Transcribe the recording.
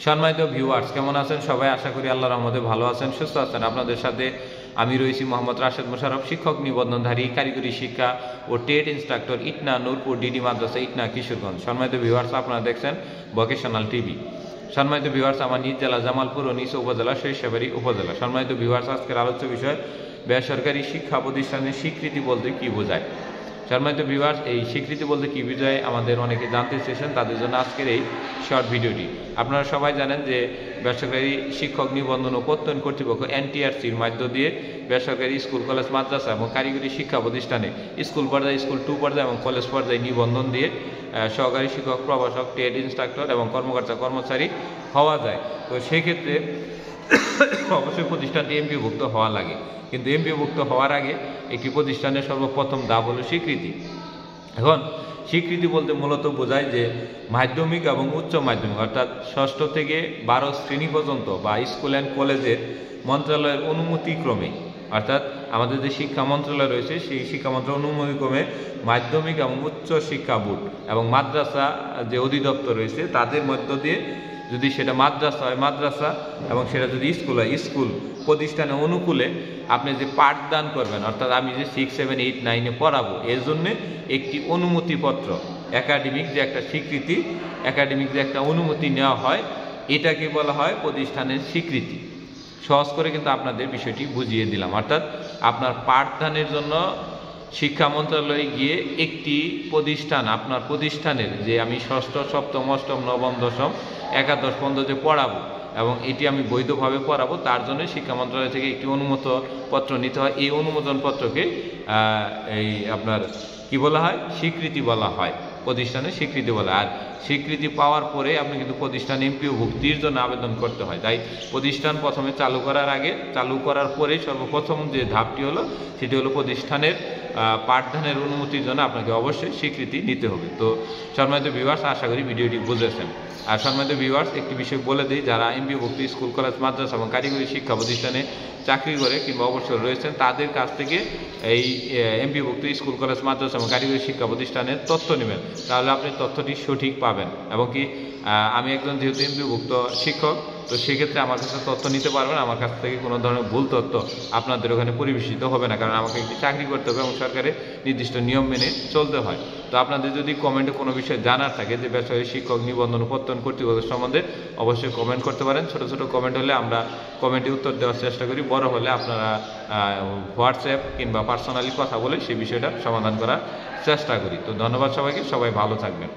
সম্মানিত ভিউয়ার্স, কেমন আছেন সবাই? আশা করি আল্লাহর রহমতে ভালো আছেন, সুস্থ আছেন। আপনাদের সাথে আমি রয়েছি মোহাম্মদ রাশেদ মোশাররফ, শিক্ষক নিবন্ধনধারী, কারিগরি শিক্ষা ও trade instructor, Itna Nurpur DD মাদ্রাসা, ইটনা, কিশোরগঞ্জ। সম্মানিত ভিউয়ার্স, আপনারা দেখছেন ভোকেশনাল টিভি। সম্মানিত ভিউয়ার্স, আমার নিজ জেলা জামালপুর ও নিজ উপজেলা সরিষাবাড়ী উপজেলা। সম্মানিত ভিউয়ার্স, আজকের আলোচ্য বিষয় বেসরকারি শিক্ষা প্রতিষ্ঠানের স্বীকৃতি বলতে কি বোঝায়। সম্মানিত ভিউয়ার্স, এই স্বীকৃতি বলতে কি বোঝায় আমাদের অনেকে জানতে চেয়েছেন, তাদের জন্য আজকের এই শর্ট ভিডিওটি। আপনারা সবাই জানেন যে বেসরকারি শিক্ষক নিবন্ধন ও প্রত্যয়ন কর্তৃপক্ষ NTRCর মধ্য দিয়ে বেসরকারি স্কুল, কলেজ, মাদ্রাসা এবং কারিগরি শিক্ষা প্রতিষ্ঠানে স্কুল পর্যায়ে, স্কুল 2 পর্যায়ে এবং কলেজ পর্যায়ে নিবন্ধন দিয়ে সহকারী শিক্ষক, প্রভাষক, ট্রেড ইনস্ট্রাক্টর এবং কর্মকর্তা কর্মচারী হওয়া যায়। তো সেক্ষেত্রে অবশ্যই প্রতিষ্ঠানটি এমপিওভুক্ত হওয়া লাগে, কিন্তু এমপিওভুক্ত হওয়ার আগে একটি প্রতিষ্ঠানের সর্বপ্রথম ধাপ হলো স্বীকৃতি। এখন স্বীকৃতি বলতে মূলত বোঝায় যে মাধ্যমিক এবং উচ্চ মাধ্যমিক অর্থাৎ 6ষ্ঠ থেকে 12 শ্রেণী পর্যন্ত বা স্কুল অ্যান্ড কলেজের মন্ত্রণালয়ের অনুমতিক্রমে, অর্থাৎ আমাদের যে শিক্ষা মন্ত্রণালয় রয়েছে সেই শিক্ষা মন্ত্রণালয়ের অনুমতিক্রমে মাধ্যমিক এবং উচ্চ শিক্ষা বোর্ড এবং মাদ্রাসা যে অধিদপ্তর রয়েছে তাদের মধ্য দিয়ে, যদি সেটা মাদ্রাসা হয় মাদ্রাসা এবং সেটা যদি স্কুল হয় স্কুল প্রতিষ্ঠানের অনুকূলে আপনি যে পাঠদান করবেন, অর্থাৎ আমি যে 6, 7, 8, 9-এ পড়াবো, এর জন্যে একটি অনুমতিপত্র, একাডেমিক যে একটা স্বীকৃতি, একাডেমিক যে একটা অনুমতি নেওয়া হয়, এটাকে বলা হয় প্রতিষ্ঠানের স্বীকৃতি। সহজ করে কিন্তু আপনাদের বিষয়টি বুঝিয়ে দিলাম। অর্থাৎ আপনার পাঠদানের জন্য শিক্ষা মন্ত্রণালয়ে গিয়ে একটি প্রতিষ্ঠান, আপনার প্রতিষ্ঠানের যে আমি 6ষ্ঠ, 7ম, 8ম, 9ম, 10ম, একাদশ পর্যন্ত যে পড়াবো এবং এটি আমি বৈধভাবে পড়াবো, তার জন্য শিক্ষা মন্ত্রণালয় থেকে একটি অনুমোদন পত্র নিতে হয়। এই অনুমোদন পত্রকে এই আপনার কি বলা হয়? স্বীকৃতি বলা হয়, প্রতিষ্ঠানের স্বীকৃতি বলা। আর স্বীকৃতি পাওয়ার পরে আপনি কিন্তু প্রতিষ্ঠান এমপিওভুক্তির জন্য আবেদন করতে হয়। তাই প্রতিষ্ঠান প্রথমে চালু করার আগে, চালু করার পরে সর্বপ্রথম যে ধাপটি হলো সেটি হলো প্রতিষ্ঠানের পাঠদানের অনুমতির জন্য আপনাকে অবশ্যই স্বীকৃতি নিতে হবে। তো সম্মানিত ভিউয়ার্স, আশা করি ভিডিওটি বুঝেছেন। আর সম্মানিত ভিউয়ার্স, একটি বিষয় বলে দিই, যারা এমপিওভুক্ত স্কুল, কলেজ, মাদ্রাসা এবং কারিগরি শিক্ষা প্রতিষ্ঠানে চাকরি করে কিংবা অবসর রয়েছেন, তাদের কাছ থেকে এই এমপিওভুক্ত স্কুল, কলেজ, মাদ্রাসা এবং কারিগরি শিক্ষা প্রতিষ্ঠানের তথ্য নেবেন, তাহলে আপনি তথ্যটি সঠিক পাবেন। এবং কি আমি একজন যেহেতু এমপিওভুক্ত শিক্ষক, তো সেক্ষেত্রে আমার কাছে তথ্য নিতে পারবেন, আমার কাছ থেকে কোনো ধরনের ভুল তথ্য আপনাদের ওখানে পরিবেশিত হবে না, কারণ আমাকে একটি চাকরি করতে হবে এবং সরকারের নির্দিষ্ট নিয়ম মেনে চলতে হয়। তো আপনাদের যদি কমেন্টে কোনো বিষয় জানার থাকে যে বেসরকারি শিক্ষক নিবন্ধন ও প্রত্যয়ন কর্তৃপক্ষ সম্বন্ধে, অবশ্যই কমেন্ট করতে পারেন। ছোট ছোট কমেন্ট হলে আমরা কমেন্টে উত্তর দেওয়ার চেষ্টা করি, বড় হলে আপনারা হোয়াটসঅ্যাপ কিংবা পার্সোনালি কথা বলে সেই বিষয়টা সমাধান করার চেষ্টা করি। তো ধন্যবাদ সবাইকে, সবাই ভালো থাকবেন।